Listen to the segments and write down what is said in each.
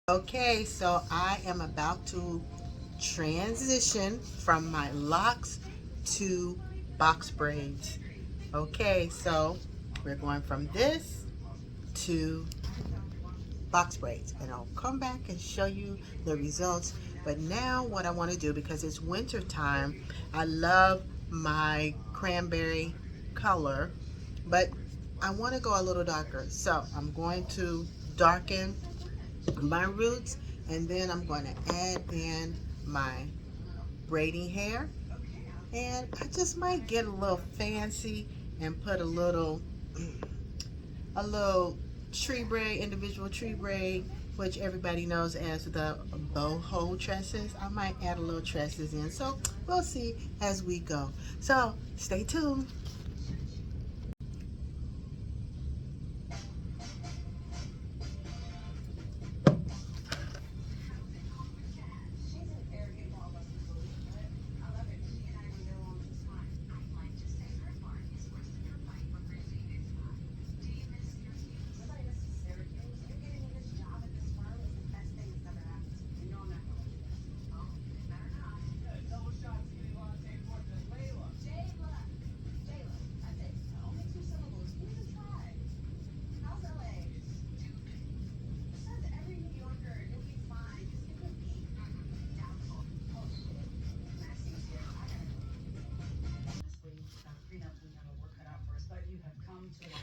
Okay, so I am about to transition from my locks to box braids. Okay, so we're going from this to box braids, and I'll come back and show you the results. But now what I want to do, because it's winter time, I love my cranberry color, but I want to go a little darker. So I'm going to darken my roots, and then I'm going to add in my braiding hair, and I just might get a little fancy and put a little tree braid, individual tree braid, which everybody knows as the boho tresses. I might add a little tresses in, so we'll see as we go. So stay tuned.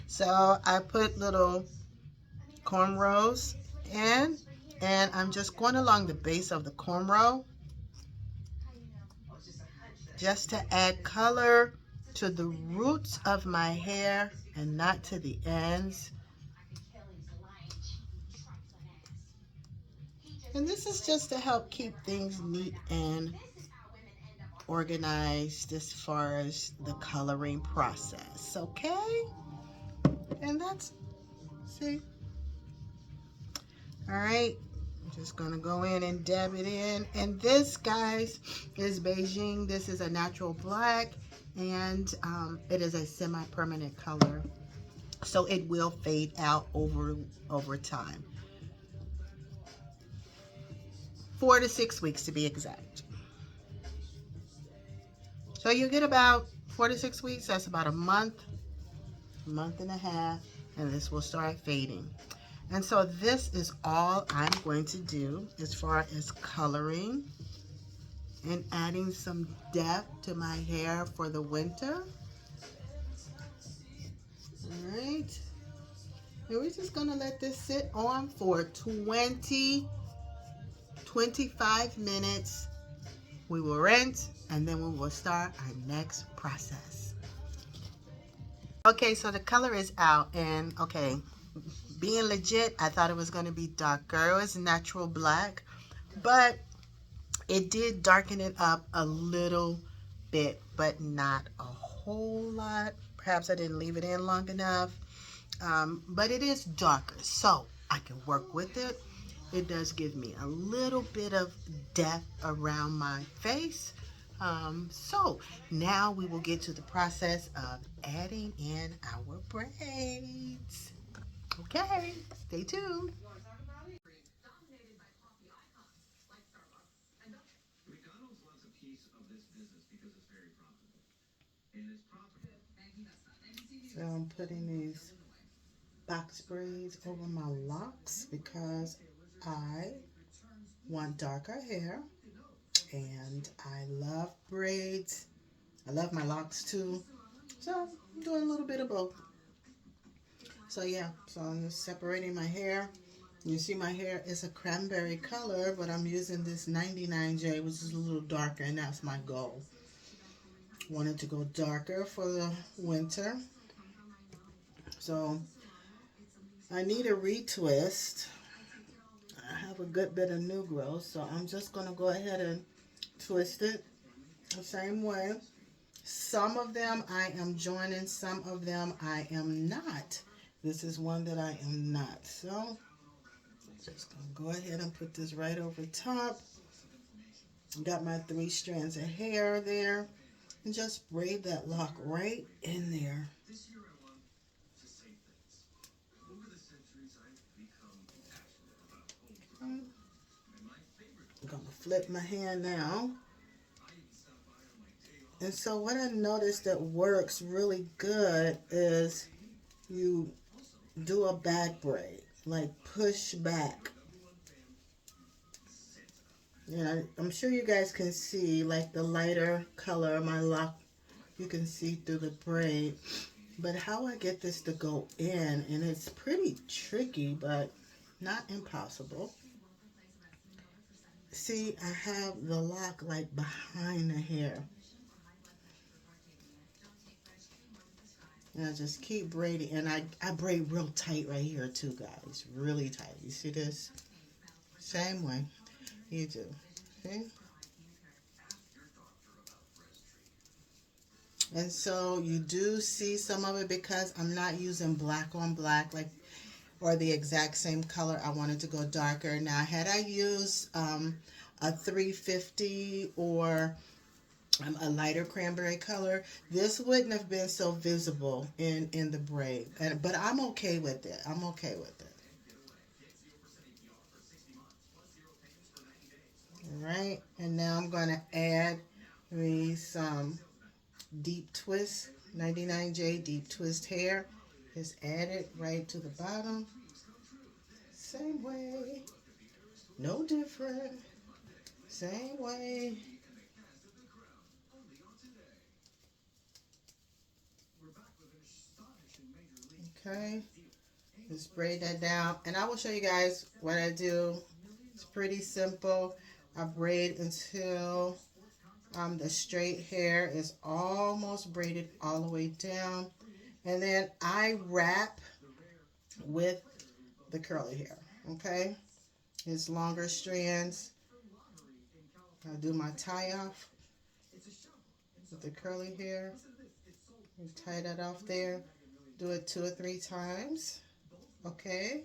So I put little cornrows in, and I'm just going along the base of the cornrow just to add color to the roots of my hair and not to the ends. And this is just to help keep things neat and organized as far as the coloring process, okay? And that's, see, all right. I'm just gonna go in and dab it in. And this, guys, is Beijing. This is a natural black, and it is a semi-permanent color, so it will fade out over time. 4 to 6 weeks to be exact. So you get about 4 to 6 weeks. That's about a month and a half, and this will start fading. And so this is all I'm going to do as far as coloring and adding some depth to my hair for the winter. All right. And we're just gonna let this sit on for 25 minutes. We will rinse, and then we will start our next process. Okay, so the color is out, and okay, being legit, I thought it was gonna be darker. It was natural black, but it did darken it up a little bit, but not a whole lot. Perhaps I didn't leave it in long enough, but it is darker, so I can work with it. It does give me a little bit of depth around my face. So now we will get to the process of adding in our braids. Okay, stay tuned. So I'm putting these box braids over my locks because I want darker hair, and I love braids. I love my locks too. So I'm doing a little bit of both. So yeah, so I'm just separating my hair. You see my hair is a cranberry color, but I'm using this 99J, which is a little darker, and that's my goal. Wanted to go darker for the winter. So I need a retwist. I have a good bit of new growth, so I'm just going to go ahead and twist it the same way. Some of them I am joining, some of them I am not. This is one that I am not. So just going to go ahead and put this right over top. Got my 3 strands of hair there. And just braid that lock right in there. flip my hand now. And so what I noticed that works really good is you do a back braid, like push back. You know, I'm sure you guys can see like the lighter color of my lock. You can see through the braid. But how I get this to go in, and it's pretty tricky, but not impossible. See, I have the lock like behind the hair. And I just keep braiding, and I braid real tight right here too, guys. Really tight. You see this? Same way you do. See? And so you do see some of it because I'm not using black on black like or the exact same color. I wanted to go darker. Now, had I used a 350 or a lighter cranberry color, this wouldn't have been so visible in the braid. But I'm okay with it. I'm okay with it. All right, and now I'm going to add me some deep twist, 99J deep twist hair. Just add it right to the bottom. Same way, no different. Same way. Okay, just braid that down, and I will show you guys what I do. It's pretty simple. I braid until the straight hair is almost braided all the way down, and then I wrap with the curly hair. Okay, it's longer strands. I do my tie off with the curly hair. You tie that off there. Do it 2 or 3 times. Okay.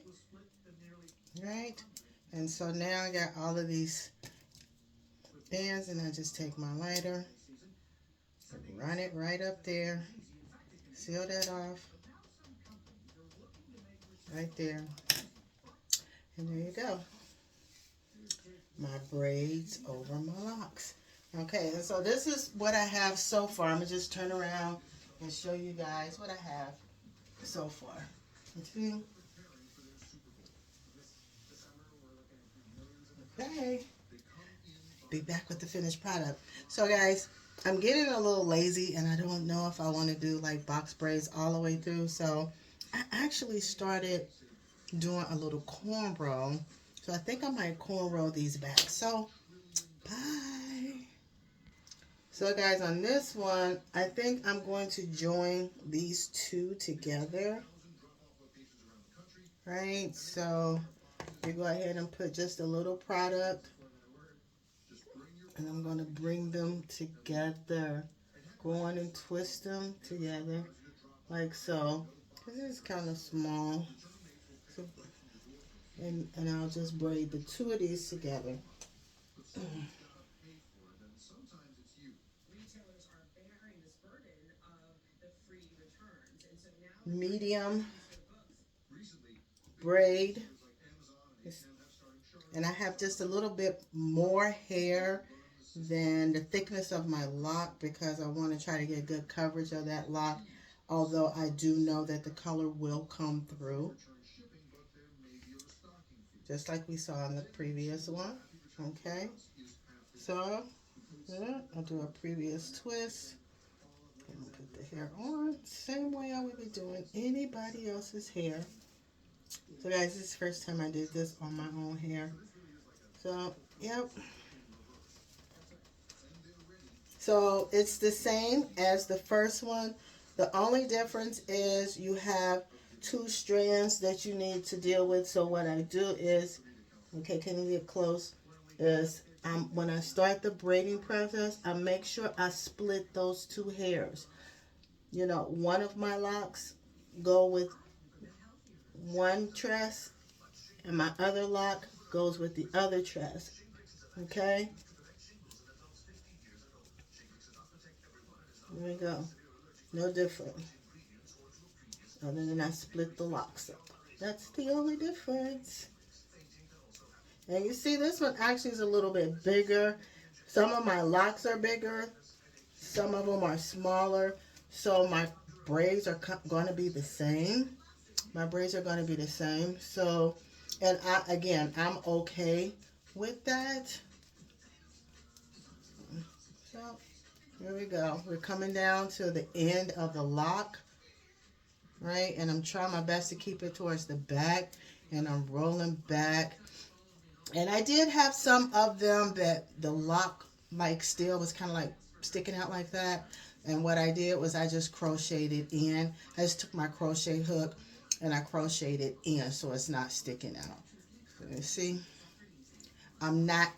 Right. And so now I got all of these ends, and I just take my lighter, run it right up there, seal that off right there, and there you go. My braids over my locks. Okay, and so this is what I have so far. I'm gonna just turn around and show you guys what I have so far. Okay. Okay. Be back with the finished product. So guys, I'm getting a little lazy, and I don't know if I want to do like box braids all the way through. So I actually started doing a little cornrow. So I think I might cornrow these back. So bye. So guys, on this one, I think I'm going to join these two together. Right? So you go ahead and put just a little product, and I'm going to bring them together. Go on and twist them together like so. This is kind of small. So, and I'll just braid the two of these together. Medium braid, and I have just a little bit more hair than the thickness of my lock because I want to try to get good coverage of that lock, although I do know that the color will come through just like we saw in the previous one. Okay, so yeah, I'll do a previous twist and put the hair on same way I would be doing anybody else's hair. So guys, this is the first time I did this on my own hair. So, yep. So, it's the same as the first one. The only difference is you have 2 strands that you need to deal with. So, what I do is, okay, can you get close? Is when I start the braiding process, I make sure I split those 2 hairs. You know, one of my locks go with one tress, and my other lock goes with the other tress. Okay? There we go. No different. Other than I split the locks up. That's the only difference. And you see this one actually is a little bit bigger. Some of my locks are bigger. Some of them are smaller. So my braids are going to be the same. My braids are going to be the same. So, and again, I'm okay with that. So here we go. We're coming down to the end of the lock, right? And I'm trying my best to keep it towards the back. And I'm rolling back. And I did have some of them that the lock like still was kind of like sticking out like that. And what I did was I just crocheted it in. I just took my crochet hook and I crocheted it in so it's not sticking out. So you see, I'm not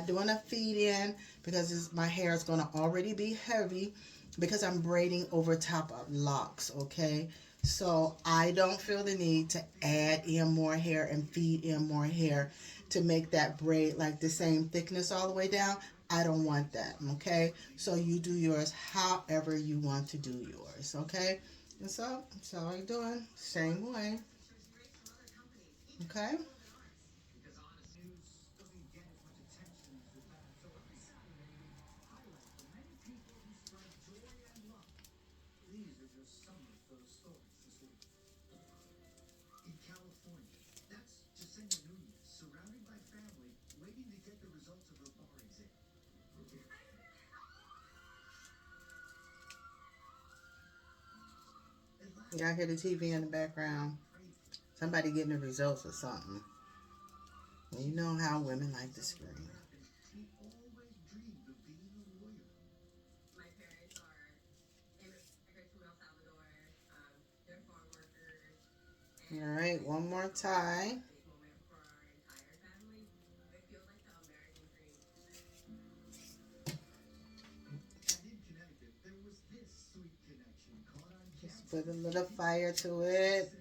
doing a feed in because my hair is going to already be heavy because I'm braiding over top of locks, okay? So I don't feel the need to add in more hair and feed in more hair to make that braid like the same thickness all the way down. I don't want that, okay? So you do yours however you want to do yours, okay? And so I'm doing same way, okay? Y'all hear the TV in the background? Somebody getting the results or something. You know how women like to scream. All right, one more tie. Just put a little fire to it.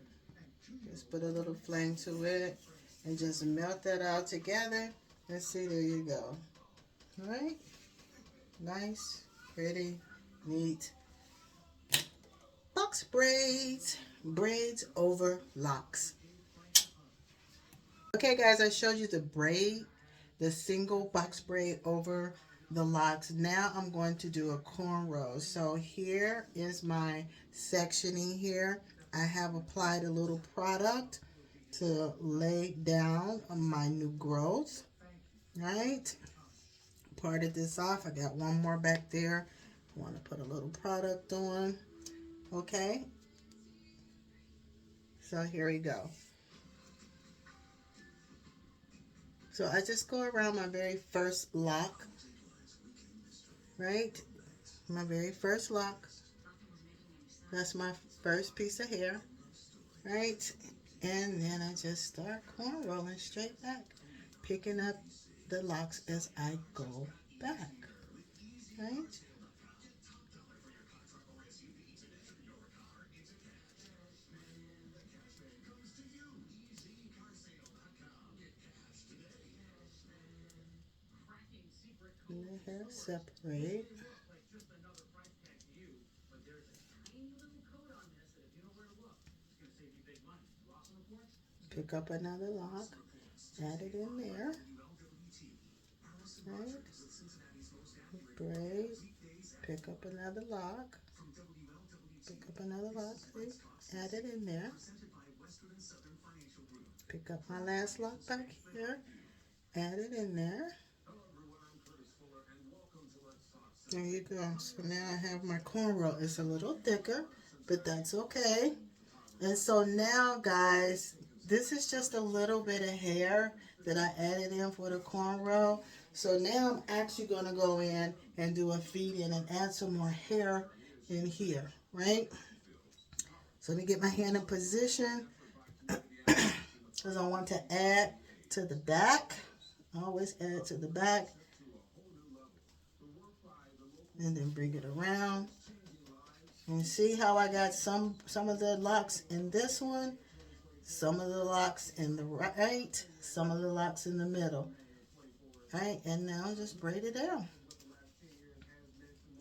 Just put a little flame to it. And just melt that all together. Let's see, there you go. All right. Nice, pretty, neat. Box braids. Braids over locks. Okay, guys, I showed you the braid, the single box braid over the locks. Now I'm going to do a cornrow. So here is my sectioning here. I have applied a little product to lay down my new growth, right? Parted this off. I got one more back there. I want to put a little product on, okay? So here we go. So I just go around my very first lock, right? My very first lock. That's my first piece of hair, right? And then I just start corn rolling straight back, picking up the locks as I go back, right? And the hair separate. Pick up another lock, add it in there, right? Braid, pick up another lock, pick up another lock, see? Add it in there. Pick up my last lock back here, add it in there. There you go. So now I have my cornrow. It's a little thicker, but that's okay. And so now, guys, this is just a little bit of hair that I added in for the cornrow. So now I'm actually going to go in and do a feed in and add some more hair in here, right? So let me get my hand in position because I want to add to the back. Always add to the back. And then bring it around. And see how I got some of the locks in this one, some of the locks in the right, some of the locks in the middle. Right, and now just braid it down.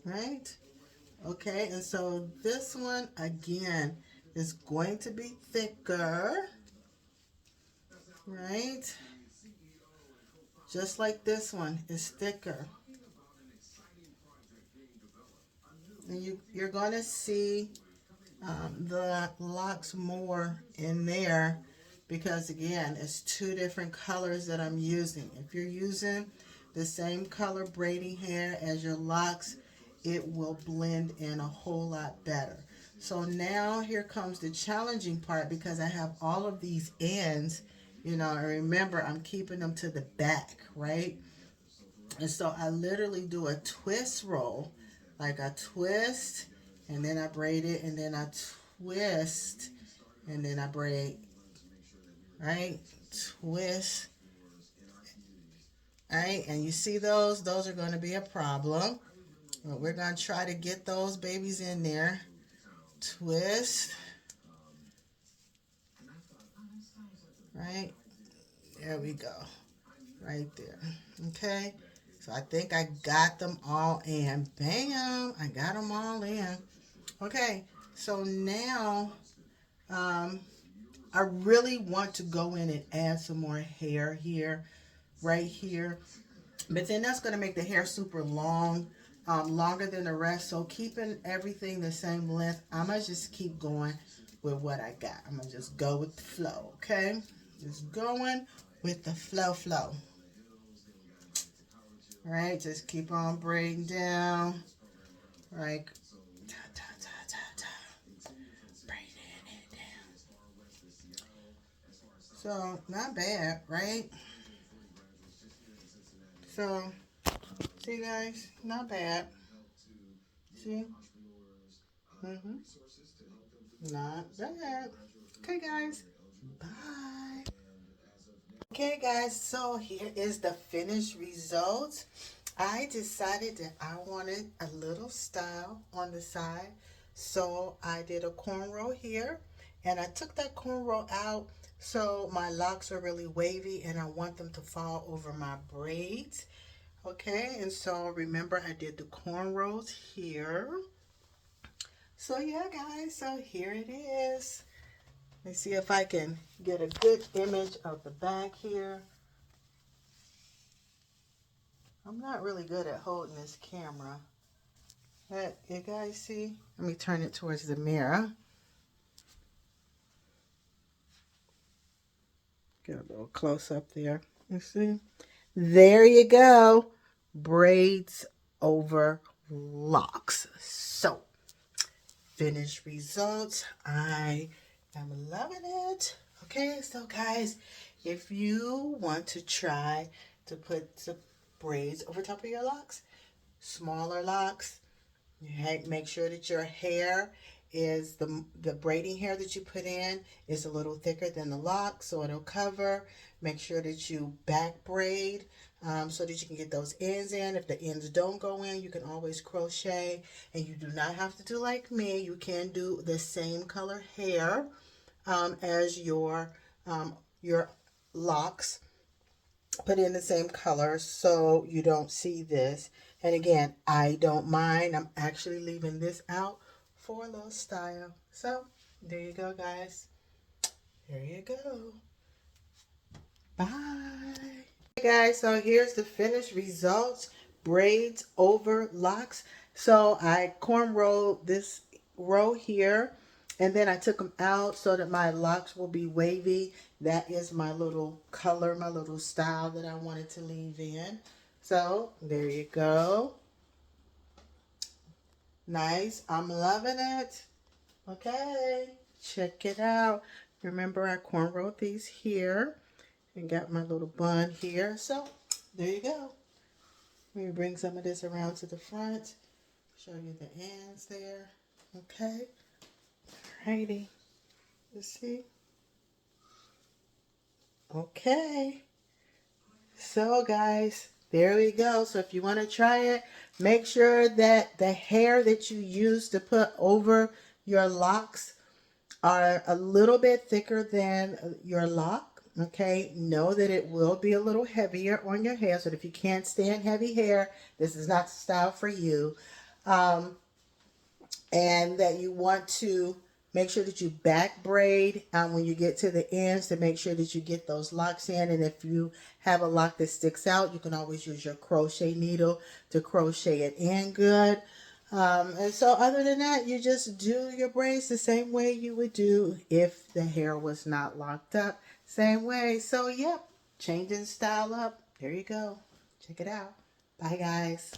Right? Okay, and so this one again is going to be thicker. Right? just like this one is thicker. And you're going to see the locks more in there because, again, it's two different colors that I'm using. If you're using the same color braiding hair as your locks, it will blend in a whole lot better. So now here comes the challenging part, because I have all of these ends, you know, and remember I'm keeping them to the back, right? And so I literally do a twist roll, like I twist and then I braid it, and then I twist and then I braid, right? Twist, right? And you see those are going to be a problem. But we're going to try to get those babies in there. Twist, right? There we go. Right there. Okay. So I think I got them all in. Bam! I got them all in. Okay. So now I really want to go in and add some more hair here, right here. But then that's going to make the hair super long, longer than the rest. So keeping everything the same length, I'm going to just keep going with what I got. I'm going to just go with the flow, okay? Just going with the flow. All right, just keep on braiding down. All right. Braiding it down. So, not bad, right? So, see guys, not bad. See? Not bad. Okay guys, bye. Okay guys, so here is the finished result. I decided that I wanted a little style on the side, so I did a cornrow here, and I took that cornrow out so my locks are really wavy and I want them to fall over my braids. Okay, and so remember I did the cornrows here. So yeah guys, so here it is. Let me see if I can get a good image of the back here. I'm not really good at holding this camera. You guys see? Let me turn it towards the mirror. Get a little close up there. You see? There you go. Braids over locks. So, finished results. I am loving it. Okay, so guys, if you want to try to put some braids over top of your locks, smaller locks, make sure that your hair is the braiding hair that you put in is a little thicker than the lock, so it'll cover. Make sure that you back braid so that you can get those ends in. If the ends don't go in, you can always crochet, and you do not have to do like me. You can do the same color hair as your locks. Put in the same color so you don't see this. And again, I don't mind. I'm actually leaving this out for a little style. So there you go, guys. There you go. Bye. Hey guys, so here's the finished results. Braids over locks. So I cornrowed this row here, and then I took them out so that my locks will be wavy. That is my little color, my little style that I wanted to leave in. So there you go. Nice. I'm loving it. Okay, check it out. Remember I cornrowed these here and got my little bun here. So there you go. Let me bring some of this around to the front. Show you the ends there. Okay. Alrighty. You see? Okay. So guys, there we go. So if you want to try it, make sure that the hair that you use to put over your locks are a little bit thicker than your lock. Okay, know that it will be a little heavier on your hair. So if you can't stand heavy hair, this is not the style for you. And that you want to Make sure that you back braid when you get to the ends to make sure that you get those locks in. And if you have a lock that sticks out, you can always use your crochet needle to crochet it in good. And so other than that, you just do your braids the same way you would do if the hair was not locked up. Same way. So, yep, changing style up. There you go. Check it out. Bye, guys.